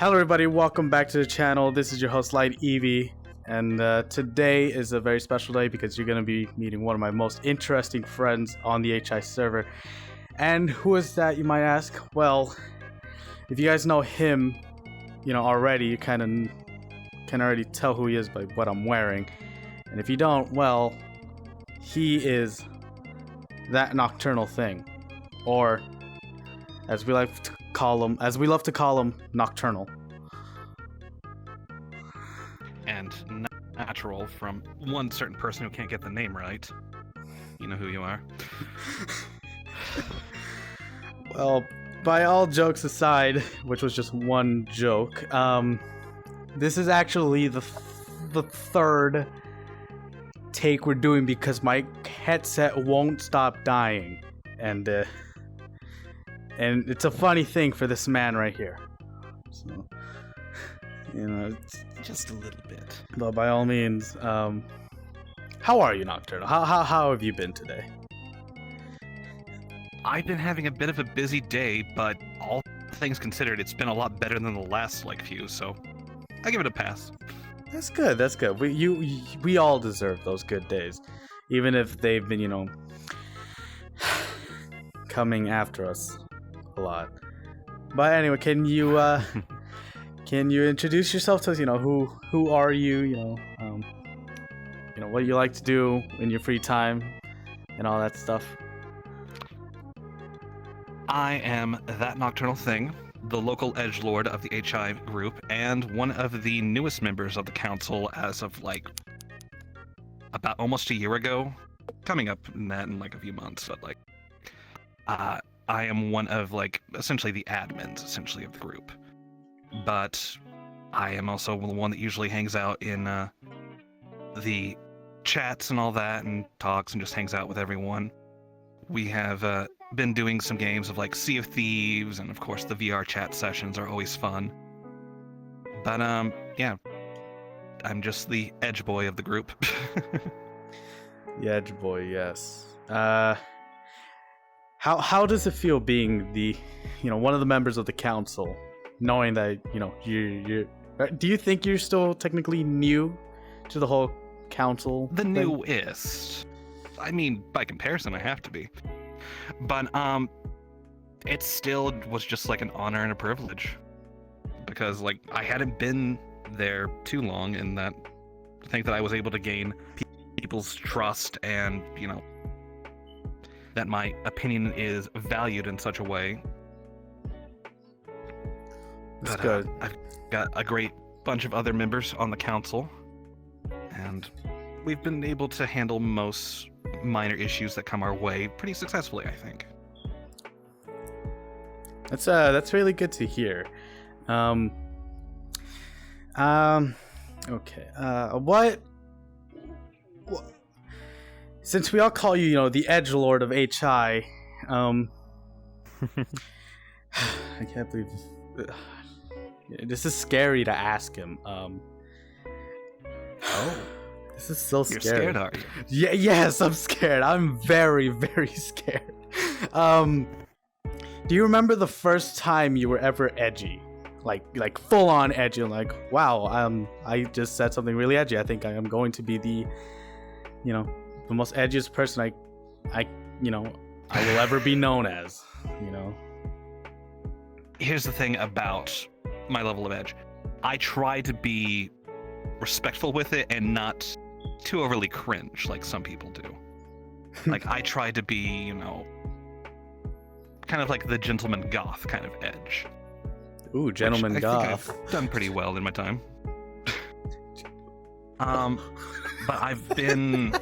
Hello everybody, welcome back to the channel. This is your host Light Eevee, and today is a very special day because you're going to be meeting one of my most interesting friends on the HI server. And who is that, you might ask? Well, if you guys know him, already, you can already tell who he is by what I'm wearing. And if you don't, well, he is that Nocturnal thing, or as we love to call him, Nocturnal. And natural from one certain person who can't get the name right. You know who you are. Well, by all jokes aside, which was just one joke, this is actually the third take we're doing because my headset won't stop dying, and it's a funny thing for this man right here. So, it's Just a little bit. But by all means, how are you, Nocturnal? How have you been today? I've been having a bit of a busy day, but all things considered, it's been a lot better than the last few, so I give it a pass. That's good. That's good. We all deserve those good days, even if they've been, coming after us a lot. But anyway, can you introduce yourself to us? Who are you? What you like to do in your free time and all that stuff. I am that Nocturnal thing, the local edgelord of the HI group, and one of the newest members of the council as of about almost a year ago. Coming up in a few months, but I am one of essentially the admins of the group. But I am also the one that usually hangs out in the chats and all that, and talks and just hangs out with everyone. We have been doing some games of Sea of Thieves, and of course the VR chat sessions are always fun. But yeah, I'm just the edge boy of the group. The edge boy, yes. How does it feel being the one of the members of the council, knowing that you're do you think you're still technically new to the whole council The thing? newest. I mean, by comparison, I have to be. But it still was just an honor and a privilege, because I hadn't been there too long, and that I think that I was able to gain people's trust, and that my opinion is valued in such a way. That's But good. I've got a great bunch of other members on the council, and we've been able to handle most minor issues that come our way pretty successfully, I think. That's really good to hear. Okay. What? Since we all call you, the edgelord of HI, I can't believe this is scary to ask him. This is so scary. You're scared, are you? Yeah, yes, I'm scared. I'm very, very scared. Do you remember the first time you were ever edgy? Like full on edgy, wow, I just said something really edgy. I think I am going to be the most edgiest person I will ever be known as, Here's the thing about my level of edge. I try to be respectful with it and not too overly cringe like some people do. I try to be, kind of like the gentleman goth kind of edge. Ooh, gentleman I goth. think I've done pretty well in my time. But I've been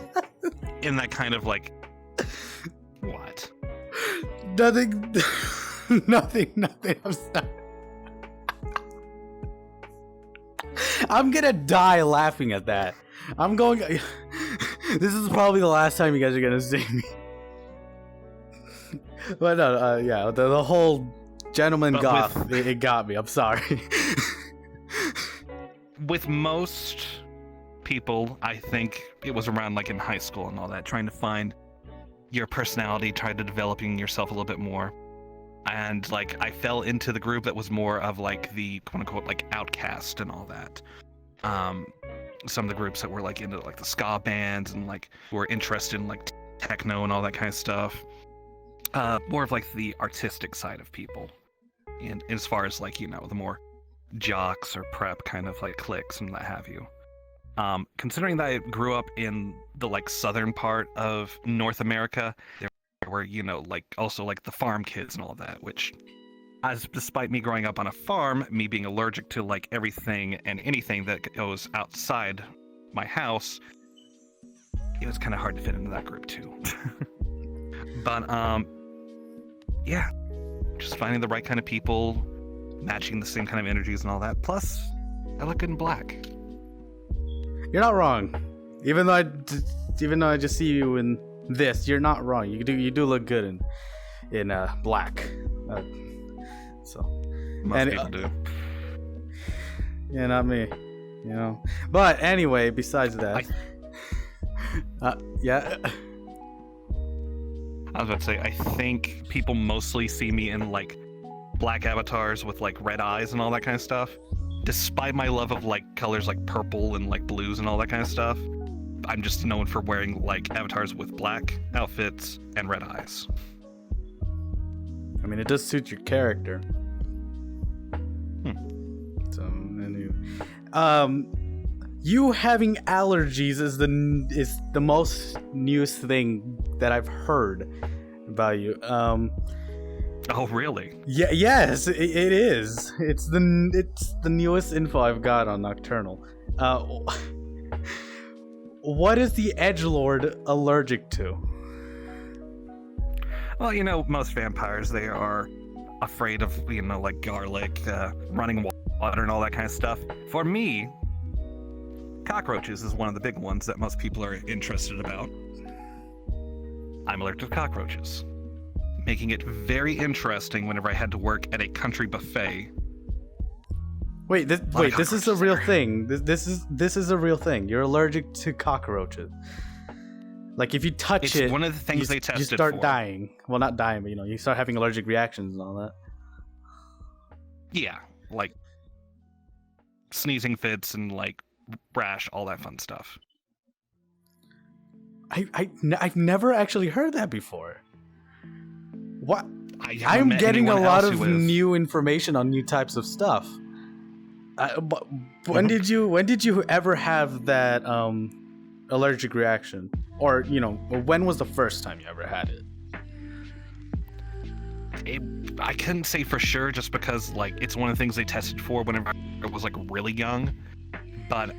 in that kind of what? Nothing. Nothing. I'm sorry. I'm gonna die laughing at that. This is probably the last time you guys are gonna see me. But no, yeah, the whole gentleman goth, it got me. I'm sorry. With most people, I think it was around in high school and all that, trying to find your personality, try to developing yourself a little bit more. And like I fell into the group that was more of like the quote unquote like outcast and all that. Some of the groups that were like into like the ska bands and like were interested in like techno and all that kind of stuff. More of like the artistic side of people. And as far as like, the more jocks or prep kind of like cliques and what have you. Considering that I grew up in the like southern part of North America, there were, like also like the farm kids and all that, which despite me growing up on a farm, me being allergic to like everything and anything that goes outside my house, it was kind of hard to fit into that group too. But yeah, just finding the right kind of people, matching the same kind of energies and all that. Plus, I look good in black. You're not wrong. Even though I just see you in this, you're not wrong. You do look good in black. So Most people do. Yeah, not me. But anyway, besides that, yeah. I was about to say, I think people mostly see me in like black avatars with like red eyes and all that kind of stuff. Despite my love of like colors like purple and like blues and all that kind of stuff, I'm just known for wearing like avatars with black outfits and red eyes. I mean, it does suit your character. So, anyway. You having allergies is the most newest thing that I've heard about you. Oh, really? Yeah. Yes, it is. It's the newest info I've got on Nocturnal. What is the edgelord allergic to? Well, most vampires, they are afraid of, like garlic, running water, and all that kind of stuff. For me, cockroaches is one of the big ones that most people are interested about. I'm allergic to cockroaches, making it very interesting whenever I had to work at a country buffet. This is a real thing. This is a real thing. You're allergic to cockroaches. Like if you touch it, one of the things they tested you start for. dying. Well, not dying, but you start having allergic reactions and all that. Yeah, like sneezing fits and like rash, all that fun stuff. I've never actually heard that before. What? I'm getting a lot of new information on new types of stuff. But when did you ever have that allergic reaction? Or when was the first time you ever had it? I couldn't say for sure, just because like it's one of the things they tested for whenever I was like really young. But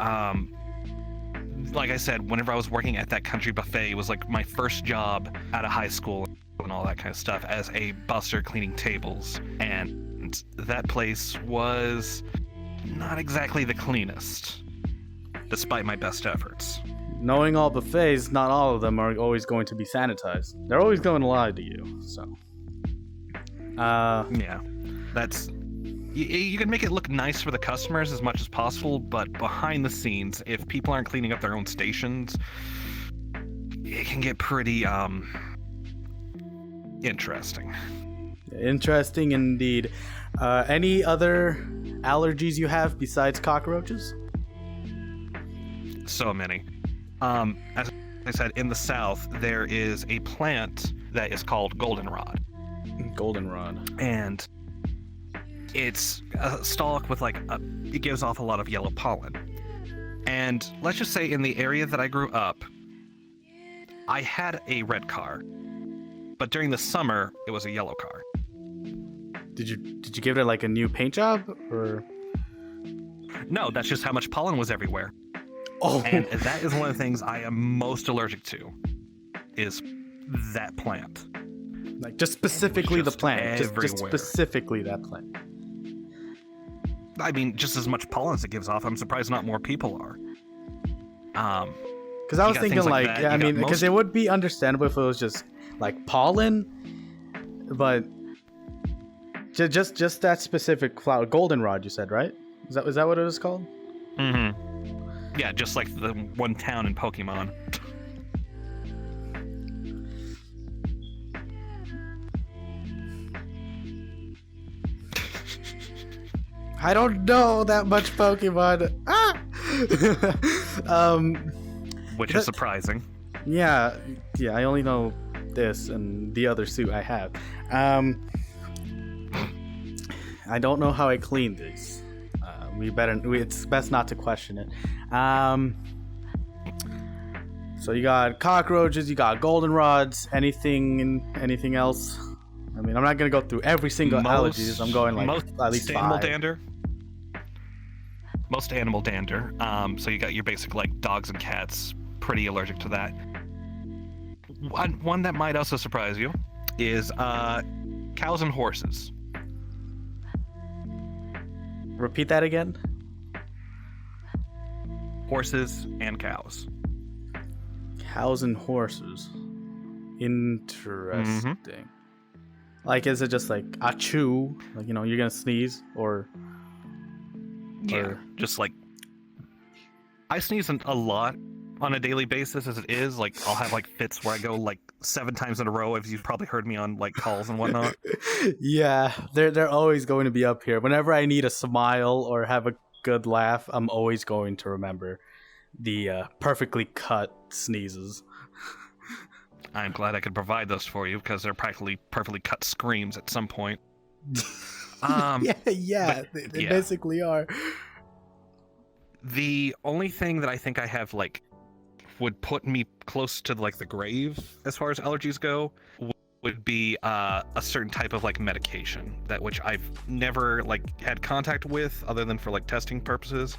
like I said, whenever I was working at that country buffet, it was like my first job out of high school and all that kind of stuff as a busser cleaning tables, and that place was not exactly the cleanest, despite my best efforts. Knowing all buffets, not all of them are always going to be sanitized. They're always going to lie to you. So, yeah, that's you can make it look nice for the customers as much as possible, but behind the scenes, if people aren't cleaning up their own stations, it can get pretty interesting. Interesting indeed. Any other allergies you have besides cockroaches? So many. As I said, in the South, there is a plant that is called goldenrod. Goldenrod. And it's a stalk with it gives off a lot of yellow pollen. And let's just say in the area that I grew up, I had a red car, but during the summer, it was a yellow car. Did you give it like a new paint job, or? No, that's just how much pollen was everywhere. Oh. And that is one of the things I am most allergic to, is that plant. Like just specifically the plant, just everywhere. Specifically that plant. I mean, just as much pollen as it gives off. I'm surprised not more people are. Because I was thinking because it would be understandable if it was just like pollen, but just that specific flower, goldenrod. You said, right? Is that what it was called? Mm-hmm. Yeah, just like the one town in Pokemon. I don't know that much Pokemon. Ah! Which is surprising. Yeah, I only know this and the other suit I have. I don't know how I clean these. It's best not to question it. So you got cockroaches, you got goldenrods, anything else? I mean, I'm not gonna go through every single allergies. I'm going like at least animal 5. dander. Most animal dander. So you got your basic like dogs and cats. Pretty allergic to that. One that might also surprise you is cows and horses. Repeat that again. Horses and cows. Cows and horses. Interesting. Mm-hmm. Like, is it just like achoo? Like, you're gonna sneeze or? Yeah, just like I sneeze a lot on a daily basis as it is. Like, I'll have like fits where I go like 7 times in a row, as you've probably heard me on like calls and whatnot. Yeah, they're always going to be up here. Whenever I need a smile or have a good laugh, I'm always going to remember the perfectly cut sneezes. I'm glad I could provide those for you because they're practically perfectly cut screams at some point. They basically are. The only thing that I think I have like would put me close to like the grave as far as allergies go would be a certain type of like medication that which I've never like had contact with other than for like testing purposes.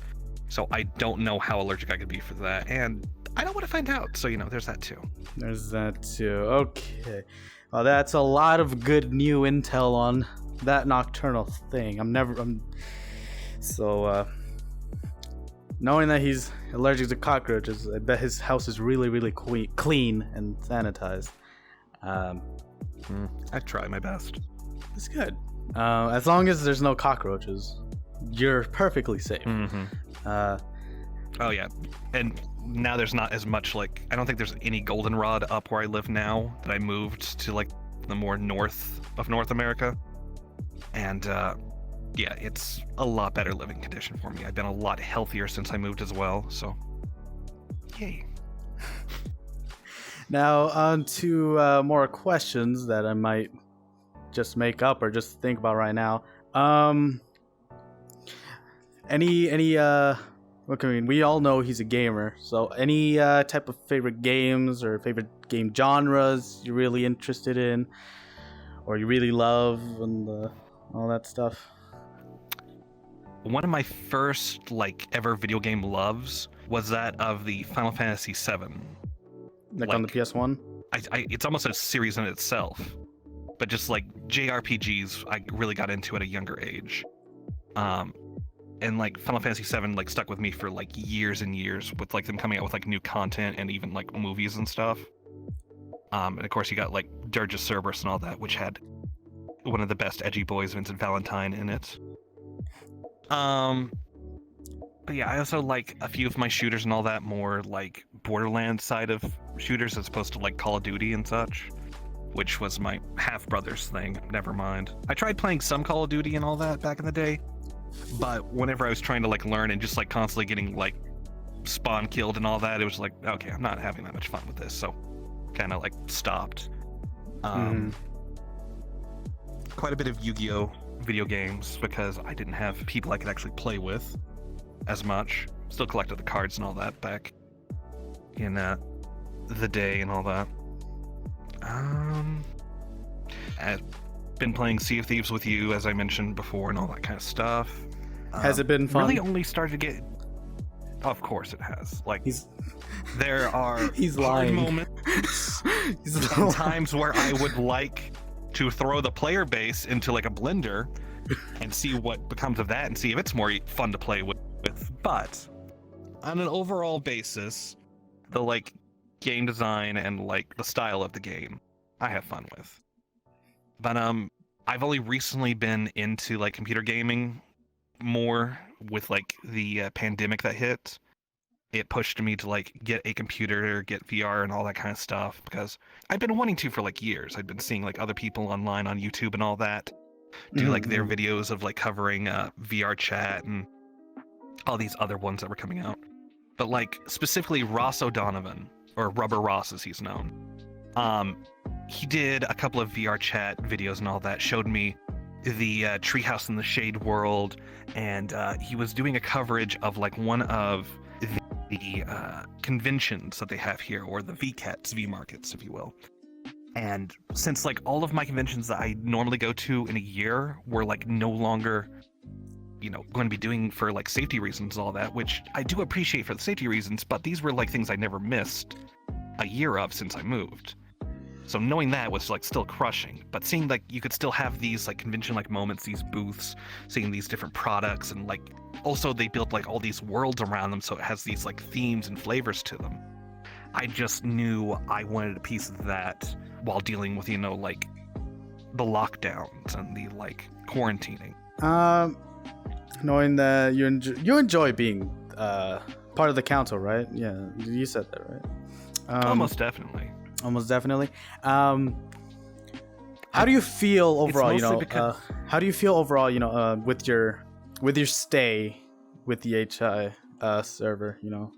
So I don't know how allergic I could be for that, and I don't want to find out. So there's that too. There's that too. Okay. Well, that's a lot of good new intel on that Nocturnal thing. Knowing that he's allergic to cockroaches, I bet his house is really, really clean and sanitized. I try my best. It's good. As long as there's no cockroaches, you're perfectly safe. Mm-hmm. Oh yeah, and now there's not as much like I don't think there's any goldenrod up where I live now that I moved to like the more north of North America, and yeah, it's a lot better living condition for me. I've been a lot healthier since I moved as well, so yay. Now on to more questions that I might just make up or just think about right now. Look, I mean, we all know he's a gamer, so any type of favorite games or favorite game genres you're really interested in or you really love and all that stuff? One of my first like ever video game loves was that of the Final Fantasy VII. Like on the PS1? It's almost a series in itself, but just like JRPGs, I really got into at a younger age. And like Final Fantasy VII like stuck with me for like years and years with like them coming out with like new content and even like movies and stuff. And of course you got like Dirge of Cerberus and all that, which had one of the best edgy boys, Vincent Valentine, in it. But yeah, I also like a few of my shooters and all that more like Borderlands side of shooters as opposed to like Call of Duty and such, which was my half brother's thing. Never mind. I tried playing some Call of Duty and all that back in the day, but whenever I was trying to like learn and just like constantly getting like spawn killed and all that, it was like, okay, I'm not having that much fun with this, so kind of like stopped. Quite a bit of Yu-Gi-Oh video games because I didn't have people I could actually play with as much. Still collected the cards and all that back in the day and all that. I've been playing Sea of Thieves with you, as I mentioned before, and all that kind of stuff. Has it been fun? Really only started to get... Of course it has. Like, there are He's hard lying. moments and times where I would like to throw the player base into like a blender and see what becomes of that and see if it's more fun to play with. But on an overall basis, the like game design and like the style of the game, I have fun with. But I've only recently been into like computer gaming more with like the pandemic that hit. It pushed me to like get a computer, get VR and all that kind of stuff because I've been wanting to for like years. I'd been seeing like other people online on YouTube and all that, do like their videos of like covering VR chat and all these other ones that were coming out. But like specifically Ross O'Donovan, or Rubber Ross as he's known, he did a couple of VR chat videos and all that, showed me the Treehouse in the Shade world, and he was doing a coverage of like one of the conventions that they have here, or the VCATs, V markets, if you will. And since like all of my conventions that I normally go to in a year were like no longer, you know, going to be doing for like safety reasons and all that, which I do appreciate for the safety reasons, but these were like things I never missed a year of since I moved. So knowing that was like still crushing, but seeing like you could still have these like convention like moments, these booths, seeing these different products, and like also they built like all these worlds around them, so it has these like themes and flavors to them. I just knew I wanted a piece of that while dealing with, you know, like the lockdowns and the like quarantining. Knowing that you enjoy being part of the council, right? Yeah, you said that, right? Almost definitely. Almost definitely. How do you feel overall? You know, because... how do you feel overall? You know, with your stay with the HI server. You know,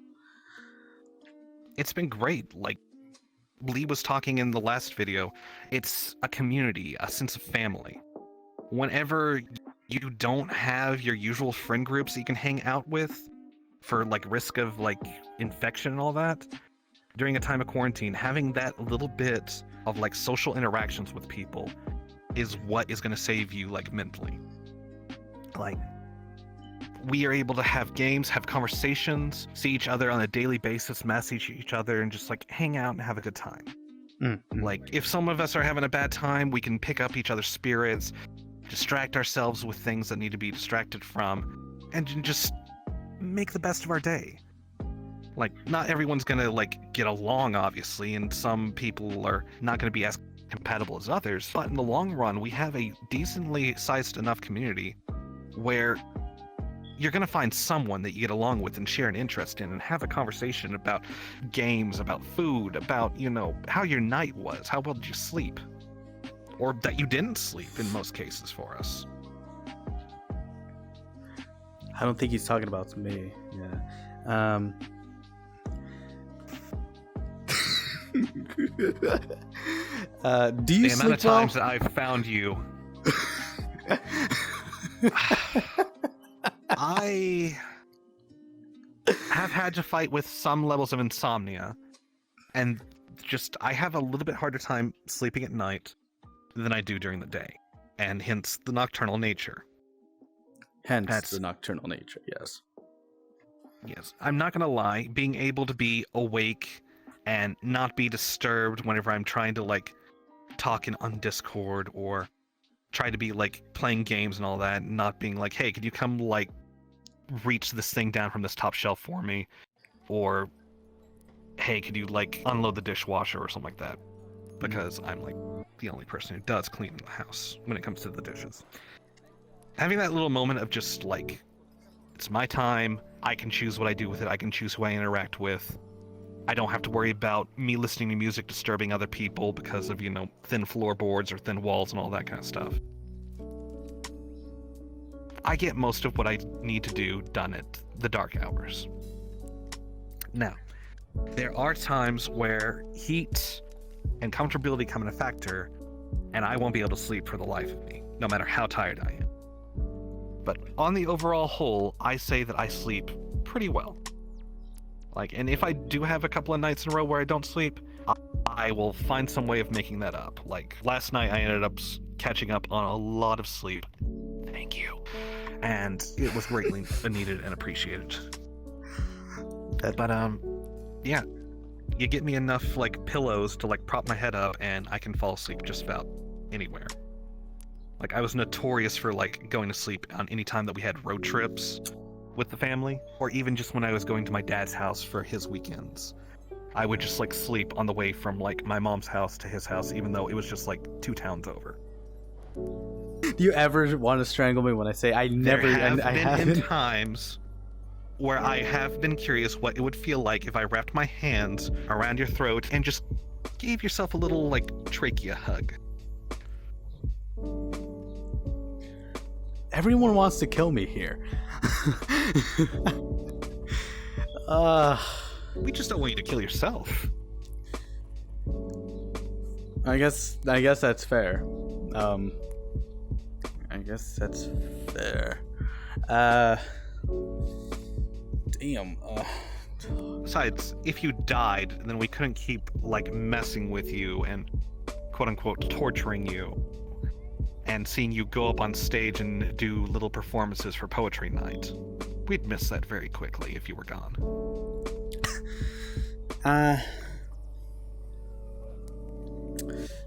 it's been great. Like Lee was talking in the last video, it's a community, a sense of family. Whenever you don't have your usual friend groups that you can hang out with for like risk of like infection and all that, during a time of quarantine, having that little bit of like social interactions with people is what is going to save you like mentally. Like we are able to have games, have conversations, see each other on a daily basis, message each other, and just like hang out and have a good time. Like if some of us are having a bad time, we can pick up each other's spirits, distract ourselves with things that need to be distracted from, and just make the best of our day. Like, not everyone's gonna like get along, obviously, and some people are not gonna be as compatible as others, but in the long run, we have a decently sized enough community where you're gonna find someone that you get along with and share an interest in and have a conversation about games, about food, about, you know, how your night was, how well did you sleep, or that you didn't sleep in most cases for us. I don't think he's talking about me. Yeah. Do you the amount of times well? that I've found you, I have had to fight with some levels of insomnia, and just I have a little bit harder time sleeping at night than I do during the day, and hence the nocturnal nature. Hence the nocturnal nature, yes. Yes, I'm not gonna lie, being able to be awake and not be disturbed whenever I'm trying to like talk on Discord or try to be like playing games and all that, and not being like, hey, could you come like reach this thing down from this top shelf for me, or hey, could you like unload the dishwasher or something like that, because I'm like the only person who does clean in the house when it comes to the dishes. Having that little moment of just like, it's my time, I can choose what I do with it, I can choose who I interact with, I don't have to worry about me listening to music disturbing other people because of, you know, thin floorboards or thin walls and all that kind of stuff. I get most of what I need to do done at the dark hours. Now, there are times where heat and comfortability come in a factor, and I won't be able to sleep for the life of me, no matter how tired I am. But on the overall whole, I say that I sleep pretty well. Like, and if I do have a couple of nights in a row where I don't sleep, I will find some way of making that up. Like, last night I ended up catching up on a lot of sleep. Thank you. And it was greatly needed and appreciated. But, yeah. You get me enough, like, pillows to, like, prop my head up, and I can fall asleep just about anywhere. Like, I was notorious for, like, going to sleep on any time that we had road trips with the family, or even just when I was going to my dad's house for his weekends. I would just, like, sleep on the way from, like, my mom's house to his house, even though it was just, like, 2 towns over. Do you ever want to strangle me when I say I never... There have been times where I have been curious what it would feel like if I wrapped my hands around your throat and just gave yourself a little, like, trachea hug. everyone wants to kill me here. We just don't want you to kill yourself. I guess that's fair. I guess that's fair. Damn. Besides, if you died, then we couldn't keep like messing with you and quote unquote torturing you and seeing you go up on stage and do little performances for poetry night. We'd miss that very quickly if you were gone.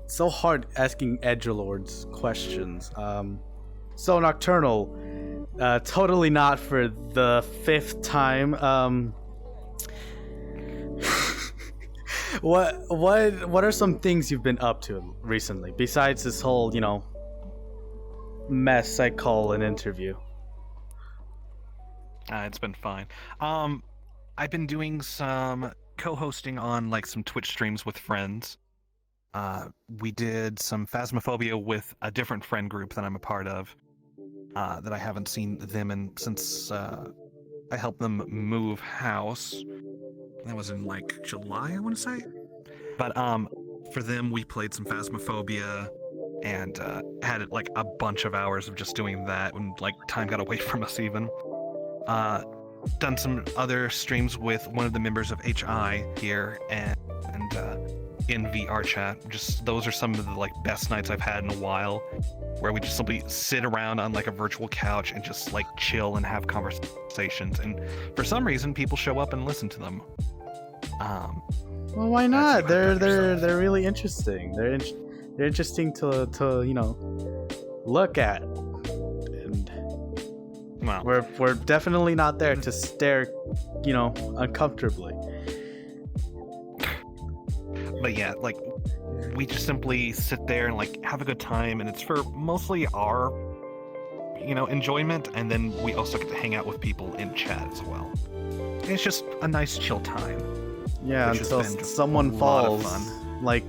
So hard asking edgelords questions. So Nocturnal, totally not for the 5th time. What are some things you've been up to recently besides this whole, mess I call an interview? It's been fine. I've been doing some co-hosting on like some Twitch streams with friends. We did some Phasmophobia with a different friend group that I'm a part of. That I haven't seen them in since I helped them move house. That was in like July, I want to say. But for them, we played some Phasmophobia and had like a bunch of hours of just doing that when like time got away from us even. Done some other streams with one of the members of HI here and in VR chat. Just those are some of the like best nights I've had in a while, where we just simply sit around on like a virtual couch and just like chill and have conversations. And for some reason, people show up and listen to them. Well, why not? They're really interesting. They're interesting to look at. And well, we're definitely not there to stare, uncomfortably. But yeah, like we just simply sit there and like have a good time, and it's for mostly our enjoyment, and then we also get to hang out with people in chat as well. And it's just a nice chill time. Yeah, until someone falls, like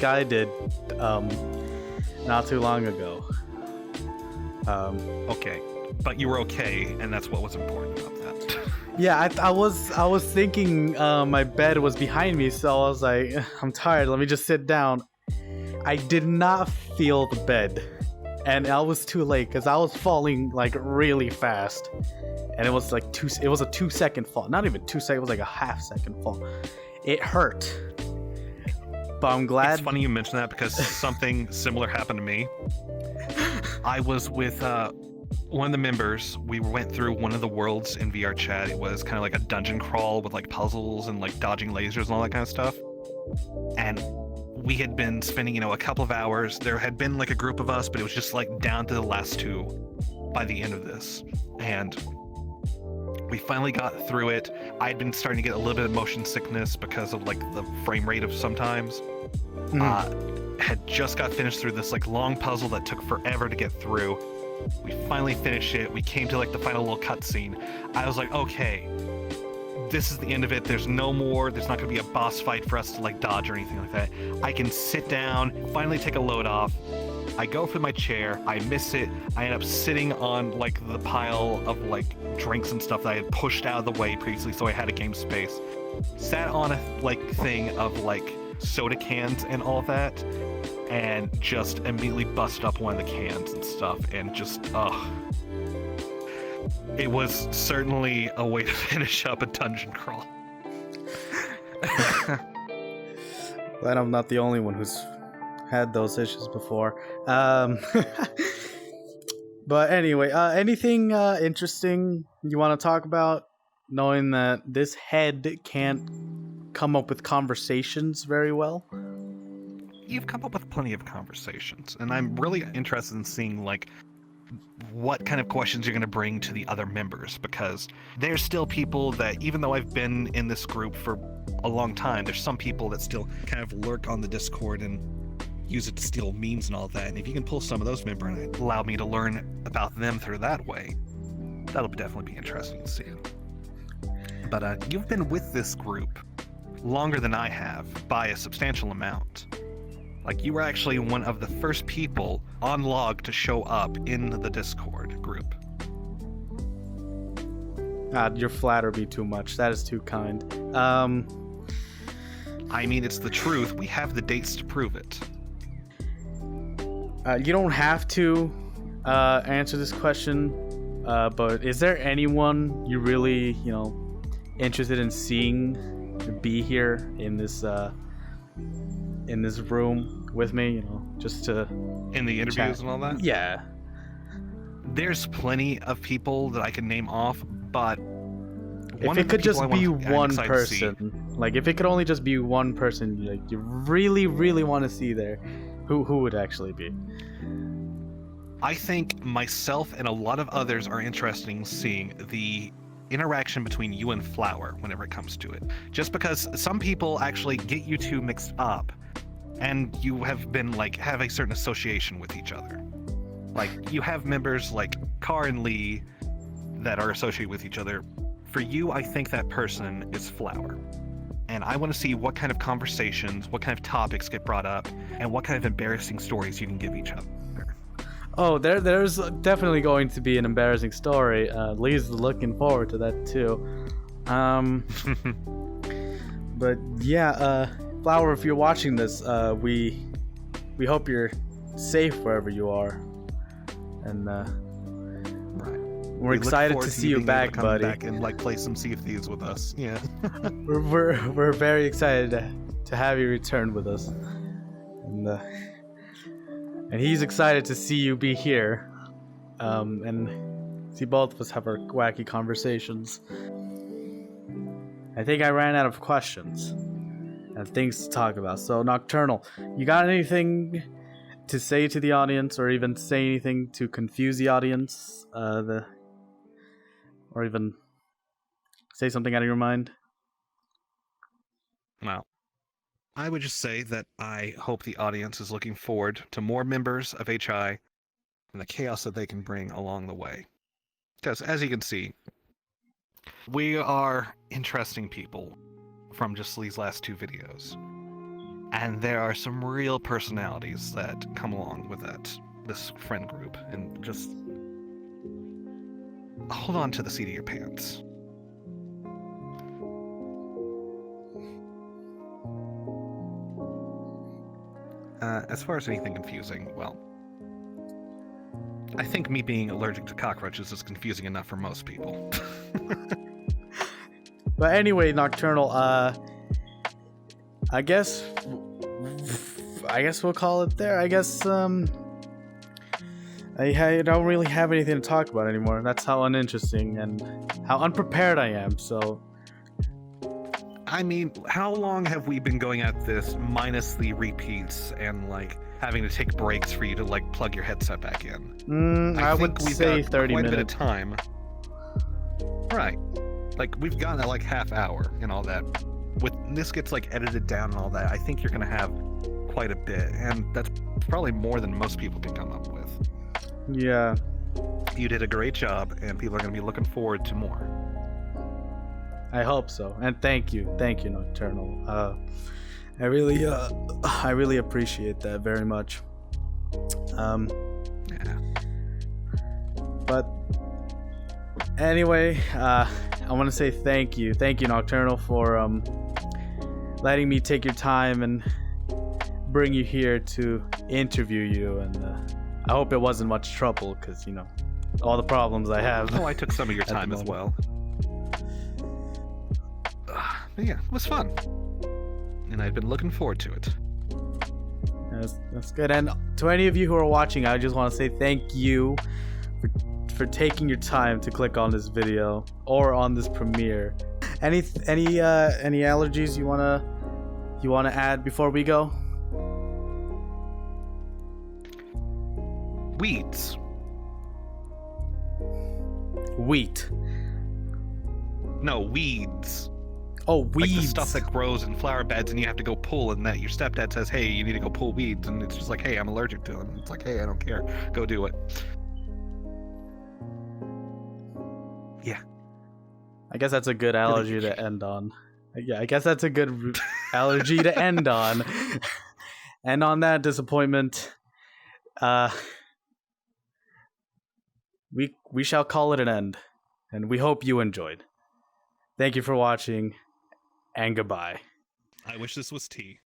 I did, not too long ago. Okay, but you were okay, and that's what was important about that. Yeah, I was thinking my bed was behind me, so I was like, I'm tired. Let me just sit down. I did not feel the bed, and I was too late because I was falling like really fast. And it was like it was a 2-second fall. Not even 2 seconds, it was like a half-second fall. It hurt. But I'm glad. It's funny you mention that because something similar happened to me. I was with one of the members. We went through one of the worlds in VR chat. It was kind of like a dungeon crawl with like puzzles and like dodging lasers and all that kind of stuff. And we had been spending, a couple of hours. There had been like a group of us, but it was just like down to the last 2 by the end of this. And we finally got through it. I'd been starting to get a little bit of motion sickness because of like the frame rate of sometimes. Had just got finished through this like long puzzle that took forever to get through. We finally finished it. We came to like the final little cutscene. I was like, okay, this is the end of it. There's no more. There's not going to be a boss fight for us to like dodge or anything like that. I can sit down, finally take a load off. I go for my chair, I miss it, I end up sitting on like the pile of like drinks and stuff that I had pushed out of the way previously so I had a game space. Sat on a like thing of like soda cans and all that, and just immediately busted up one of the cans and stuff, and just it was certainly a way to finish up a dungeon crawl. Glad I'm not the only one who's had those issues before. But anyway, anything interesting you want to talk about, knowing that this head can't come up with conversations very well? You've come up with plenty of conversations, and I'm really interested in seeing like what kind of questions you're going to bring to the other members, because there's still people that, even though I've been in this group for a long time, there's some people that still kind of lurk on the Discord and use it to steal memes and all that. And if you can pull some of those members and allow me to learn about them through that way, that'll definitely be interesting to see. But you've been with this group longer than I have by a substantial amount. Like, you were actually one of the first people on log to show up in the Discord group. Your flatter me too much. That is too kind. I mean, it's the truth. We have the dates to prove it. You don't have to answer this question, but is there anyone you really, interested in seeing be here in this room with me? Just to In the interviews chat. and all that? Yeah. There's plenty of people that I can name off, but If it could just be one person, like if it could only just be one person, like you really, really want to see there, who would it actually be? I think myself and a lot of others are interested in seeing the interaction between you and Flower whenever it comes to it. Just because some people actually get you two mixed up, and you have been have a certain association with each other. Like you have members like Car and Lee that are associated with each other. For you, I think that person is Flower. And I want to see what kind of conversations, what kind of topics get brought up, and what kind of embarrassing stories you can give each other. Oh, there's definitely going to be an embarrassing story. Lee's looking forward to that too. But yeah, Flower, if you're watching this, we hope you're safe wherever you are, and Right. we're excited to see you back, buddy. Back and play some Sea of Thieves with us. Yeah. we're very excited to have you return with us, and he's excited to see you be here, and see both of us have our wacky conversations. I think I ran out of questions and things to talk about. So Nocturnal, you got anything to say to the audience, or even say anything to confuse the audience, or even say something out of your mind? Well, I would just say that I hope the audience is looking forward to more members of HI and the chaos that they can bring along the way. Because as you can see, we are interesting people from just these last two videos. And there are some real personalities that come along with this friend group. And just hold on to the seat of your pants. As far as anything confusing, well, I think me being allergic to cockroaches is confusing enough for most people. But anyway, Nocturnal, I guess we'll call it there. I guess I don't really have anything to talk about anymore. That's how uninteresting and how unprepared I am. So I mean, how long have we been going at this minus the repeats and having to take breaks for you to plug your headset back in? I would say 30 quite minutes. a bit of time. Right. We've gotten at half hour and all that. When this gets edited down and all that, I think you're gonna have quite a bit, and that's probably more than most people can come up with. Yeah. You did a great job, and people are gonna be looking forward to more. I hope so, and thank you, Nocturnal. I really appreciate that very much. Yeah. But anyway, I want to say thank you, Nocturnal, for letting me take your time and bring you here to interview you. And I hope it wasn't much trouble, because all the problems I have. Oh, I took some of your time as well. But yeah, it was fun, and I've been looking forward to it. That's good. And to any of you who are watching, I just want to say thank you for taking your time to click on this video or on this premiere. Any allergies you wanna add before we go? Weeds. Wheat. No, weeds. Oh, weeds. The stuff that grows in flower beds and you have to go pull, and that your stepdad says, hey, you need to go pull weeds, and it's just hey, I'm allergic to them. It's hey, I don't care. Go do it. Yeah. I guess that's a good allergy to end on. Yeah, I guess that's a good allergy to end on. And on that disappointment, we shall call it an end. and we hope you enjoyed. Thank you for watching, and goodbye. I wish this was tea.